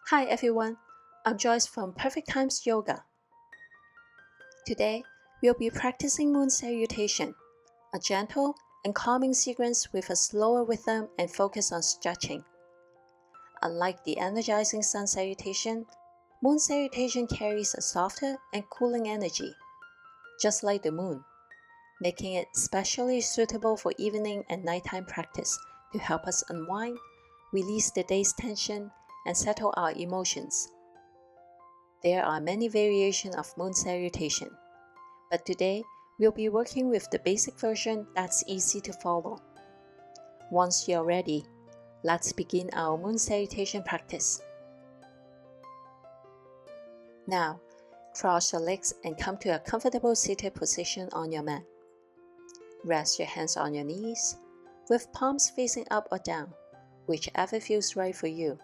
Hi everyone, I'm Joyce from Perfect Times Yoga. Today, we'll be practicing Moon Salutation, a gentle and calming sequence with a slower rhythm and focus on stretching. Unlike the energizing Sun Salutation, Moon Salutation carries a softer and cooling energy, just like the moon, making it specially suitable for evening and nighttime practice to help us unwind, release the day's tension, and settle our emotions. There are many variations of Moon Salutation, but today we'll be working with the basic version that's easy to follow. Once you're ready, let's begin our Moon Salutation practice. Now, cross your legs and come to a comfortable seated position on your mat. Rest your hands on your knees, with palms facing up or down, whichever feels right for you.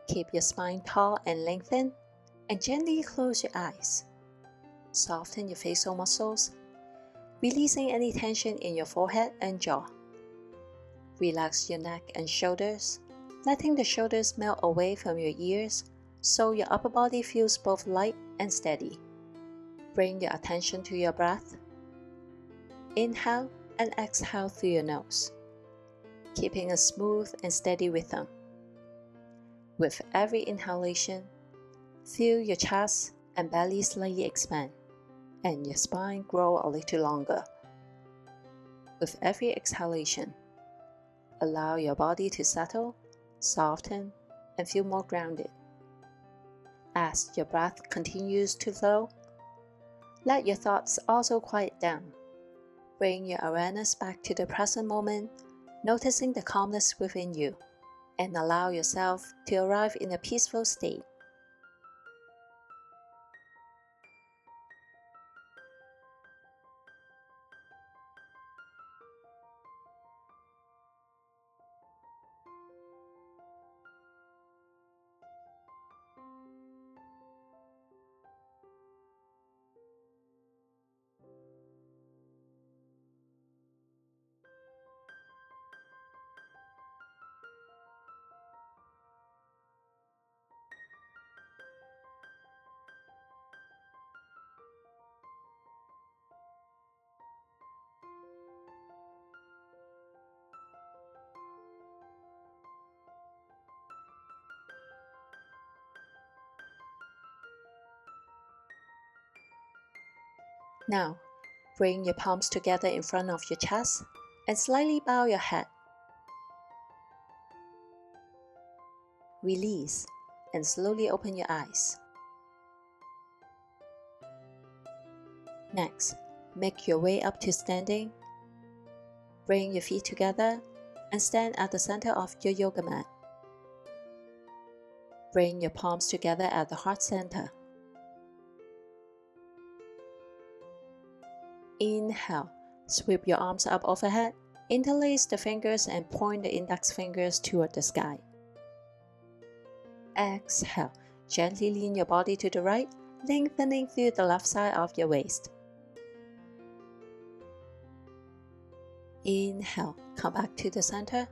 Keep your spine tall and lengthened, and gently close your eyes. Soften your facial muscles, releasing any tension in your forehead and jaw. Relax your neck and shoulders, letting the shoulders melt away from your ears so your upper body feels both light and steady. Bring your attention to your breath. Inhale and exhale through your nose, keeping a smooth and steady rhythm. With every inhalation, feel your chest and belly slightly expand, and your spine grow a little longer. With every exhalation, allow your body to settle, soften, and feel more grounded. As your breath continues to flow, let your thoughts also quiet down. Bring your awareness back to the present moment, noticing the calmness within you, and allow yourself to arrive in a peaceful state. Now, bring your palms together in front of your chest and slightly bow your head. Release and slowly open your eyes. Next, make your way up to standing. Bring your feet together and stand at the center of your yoga mat. Bring your palms together at the heart center. Inhale, sweep your arms up overhead, interlace the fingers and point the index fingers toward the sky. Exhale, gently lean your body to the right, lengthening through the left side of your waist. Inhale, come back to the center.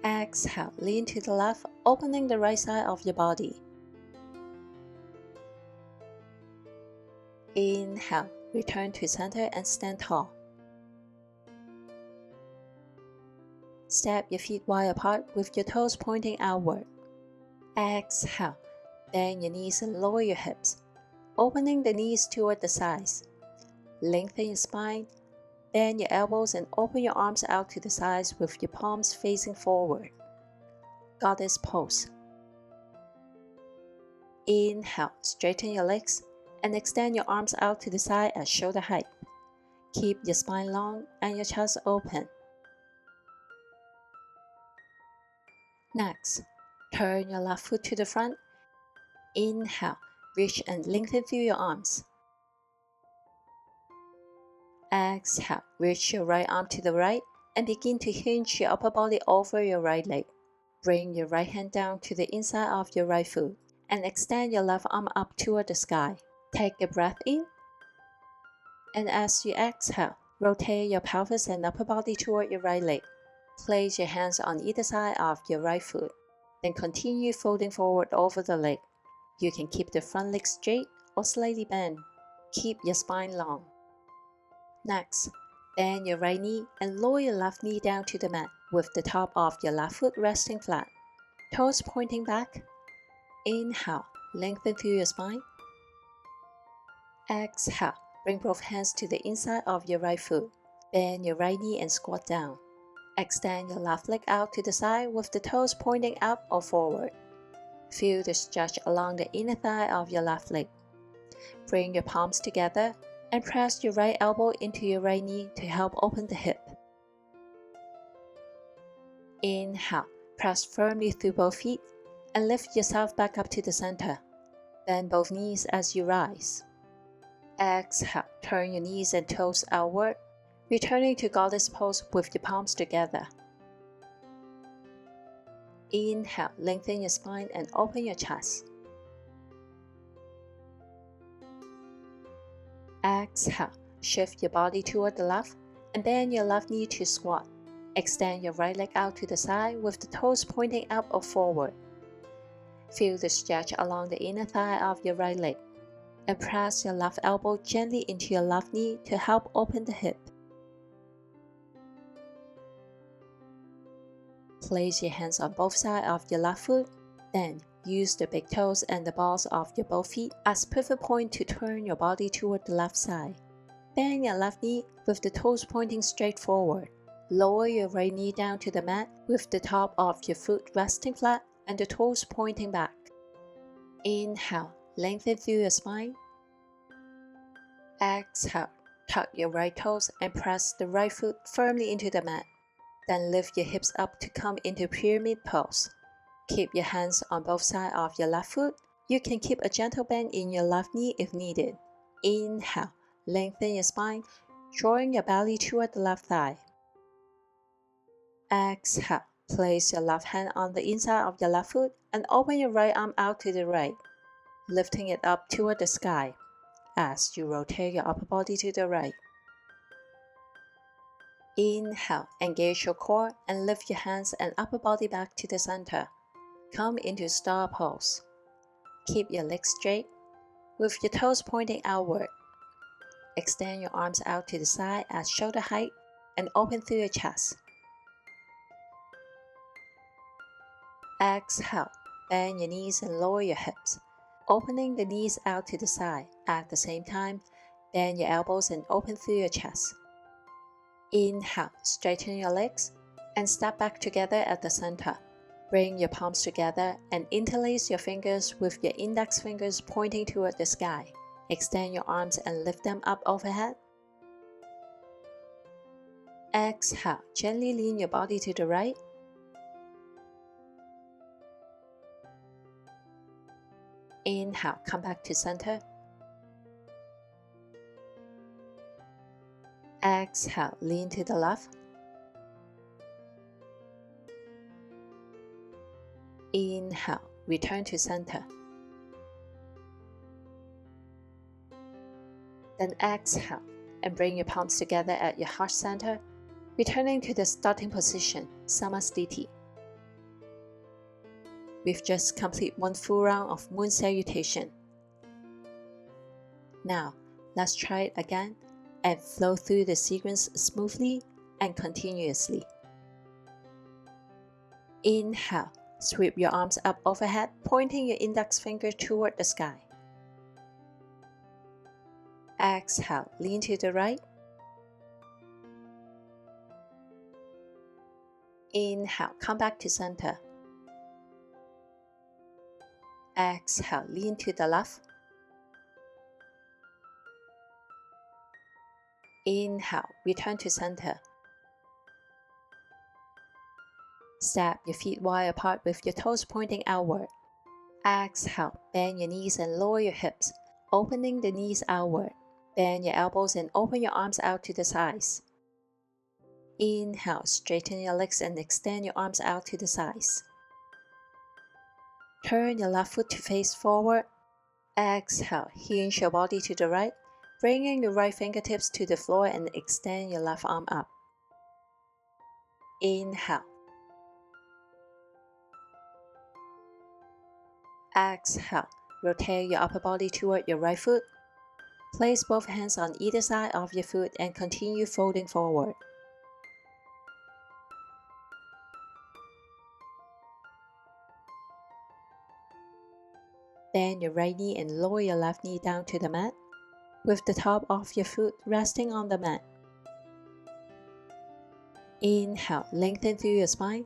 Exhale, lean to the left, opening the right side of your body. Inhale, return to center and stand tall. Step your feet wide apart with your toes pointing outward. Exhale, bend your knees and lower your hips, opening the knees toward the sides. Lengthen your spine, bend your elbows and open your arms out to the sides with your palms facing forward. Goddess pose. Inhale, straighten your legs and extend your arms out to the side at shoulder height. Keep your spine long and your chest open. Next, turn your left foot to the front. Inhale, reach and lengthen through your arms. Exhale, reach your right arm to the right and begin to hinge your upper body over your right leg. Bring your right hand down to the inside of your right foot and extend your left arm up toward the sky. Take a breath in, and as you exhale, rotate your pelvis and upper body toward your right leg. Place your hands on either side of your right foot. Then continue folding forward over the leg. You can keep the front leg straight or slightly bent. Keep your spine long. Next, bend your right knee and lower your left knee down to the mat with the top of your left foot resting flat. Toes pointing back. Inhale, lengthen through your spine. Exhale, bring both hands to the inside of your right foot. Bend your right knee and squat down. Extend your left leg out to the side with the toes pointing up or forward. Feel the stretch along the inner thigh of your left leg. Bring your palms together and press your right elbow into your right knee to help open the hip. Inhale, press firmly through both feet and lift yourself back up to the center. Bend both knees as you rise. Exhale, turn your knees and toes outward, returning to goddess pose with your palms together. Inhale, lengthen your spine and open your chest. Exhale, shift your body toward the left and bend your left knee to squat. Extend your right leg out to the side with the toes pointing up or forward. Feel the stretch along the inner thigh of your right leg and press your left elbow gently into your left knee to help open the hip. Place your hands on both sides of your left foot, then use the big toes and the balls of your both feet as pivot point to turn your body toward the left side. Bend your left knee with the toes pointing straight forward. Lower your right knee down to the mat with the top of your foot resting flat and the toes pointing back. Inhale, lengthen through your spine. Exhale, tuck your right toes and press the right foot firmly into the mat. Then lift your hips up to come into pyramid pose. Keep your hands on both sides of your left foot. You can keep a gentle bend in your left knee if needed. Inhale, lengthen your spine, drawing your belly toward the left thigh. Exhale, place your left hand on the inside of your left foot and open your right arm out to the right, lifting it up toward the sky as you rotate your upper body to the right. Inhale, engage your core and lift your hands and upper body back to the center. Come into star pose. Keep your legs straight with your toes pointing outward. Extend your arms out to the side at shoulder height and open through your chest. Exhale, bend your knees and lower your hips, opening the knees out to the side. At the same time, bend your elbows and open through your chest. Inhale, straighten your legs and step back together at the center. Bring your palms together and interlace your fingers with your index fingers pointing toward the sky. Extend your arms and lift them up overhead. Exhale, gently lean your body to the right. Inhale, come back to center. Exhale, lean to the left. Inhale, return to center. Then exhale and bring your palms together at your heart center, returning to the starting position, Samasthiti. We've just completed one full round of Moon Salutation. Now, let's try it again and flow through the sequence smoothly and continuously. Inhale, sweep your arms up overhead, pointing your index finger toward the sky. Exhale, lean to the right. Inhale, come back to center. Exhale, lean to the left. Inhale, return to center. Step your feet wide apart with your toes pointing outward. Exhale, bend your knees and lower your hips, opening the knees outward. Bend your elbows and open your arms out to the sides. Inhale, straighten your legs and extend your arms out to the sides. Turn your left foot to face forward. Exhale, hinge your body to the right, bringing your right fingertips to the floor and extend your left arm up. Inhale. Exhale. Rotate your upper body toward your right foot. Place both hands on either side of your foot and continue folding forward. Bend your right knee and lower your left knee down to the mat, with the top of your foot resting on the mat. Inhale, lengthen through your spine.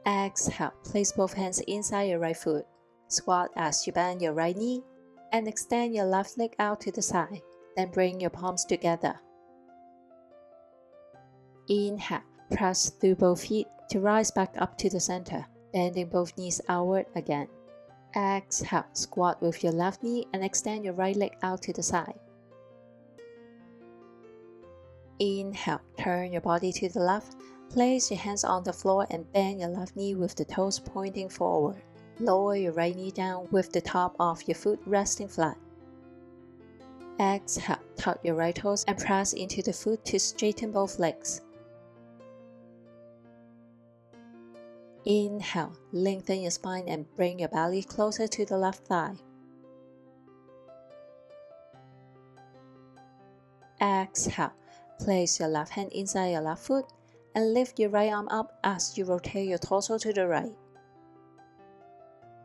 Exhale, place both hands inside your right foot. Squat as you bend your right knee and extend your left leg out to the side. Then bring your palms together. Inhale, press through both feet to rise back up to the center, bending both knees outward again. Exhale, squat with your left knee and extend your right leg out to the side. Inhale, turn your body to the left. Place your hands on the floor and bend your left knee with the toes pointing forward. Lower your right knee down with the top of your foot resting flat. Exhale, tuck your right toes and press into the foot to straighten both legs. Inhale, lengthen your spine and bring your belly closer to the left thigh. Exhale, place your left hand inside your left foot and lift your right arm up as you rotate your torso to the right.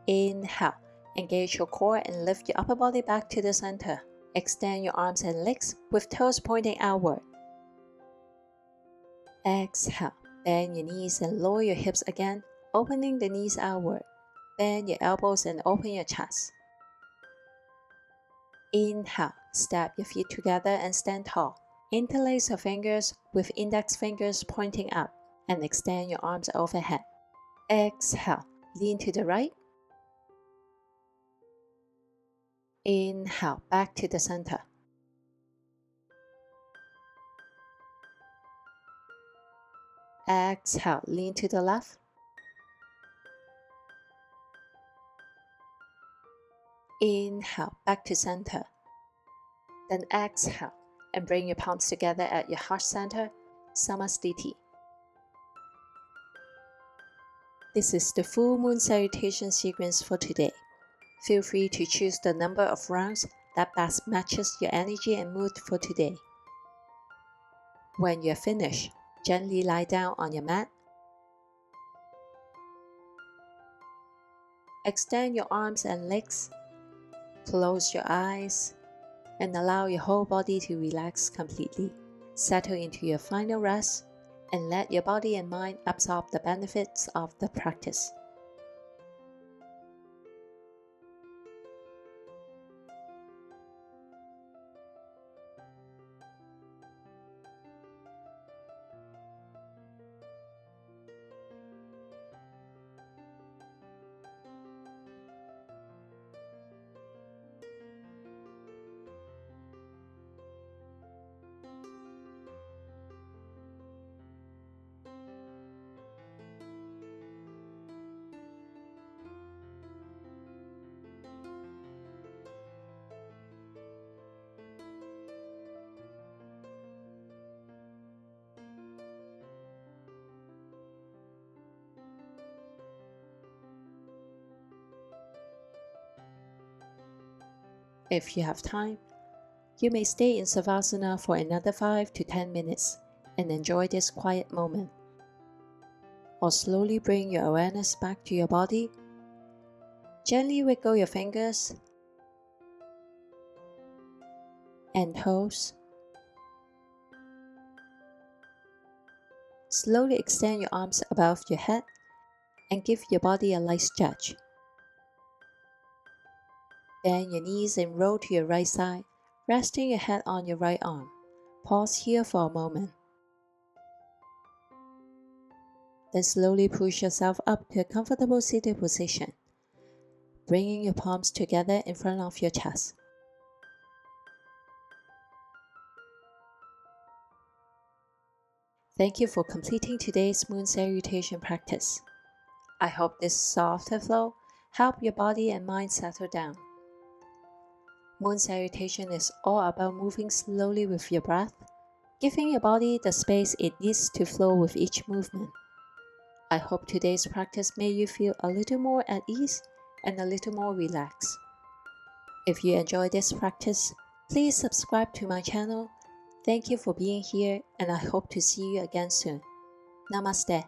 Inhale, engage your core and lift your upper body back to the center. Extend your arms and legs with toes pointing outward. Exhale, bend your knees and lower your hips again, opening the knees outward. Bend your elbows and open your chest. Inhale, step your feet together and stand tall. Interlace your fingers with index fingers pointing up and extend your arms overhead. Exhale, lean to the right. Inhale, back to the center. Exhale, lean to the left. Inhale, back to center. Then exhale and bring your palms together at your heart center, Samastiti. This is the full moon salutation sequence for today. Feel free to choose the number of rounds that best matches your energy and mood for today. When you're finished, gently lie down on your mat. Extend your arms and legs. Close your eyes and allow your whole body to relax completely. Settle into your final rest and let your body and mind absorb the benefits of the practice. If you have time, you may stay in Savasana for another 5 to 10 minutes and enjoy this quiet moment. Or slowly bring your awareness back to your body. Gently wiggle your fingers and toes. Slowly extend your arms above your head and give your body a light stretch. Bend your knees and roll to your right side, resting your head on your right arm. Pause here for a moment. Then slowly push yourself up to a comfortable seated position, bringing your palms together in front of your chest. Thank you for completing today's moon salutation practice. I hope this softer flow helps your body and mind settle down. Moon salutation is all about moving slowly with your breath, giving your body the space it needs to flow with each movement. I hope today's practice made you feel a little more at ease and a little more relaxed. If you enjoyed this practice, please subscribe to my channel. Thank you for being here, and I hope to see you again soon. Namaste.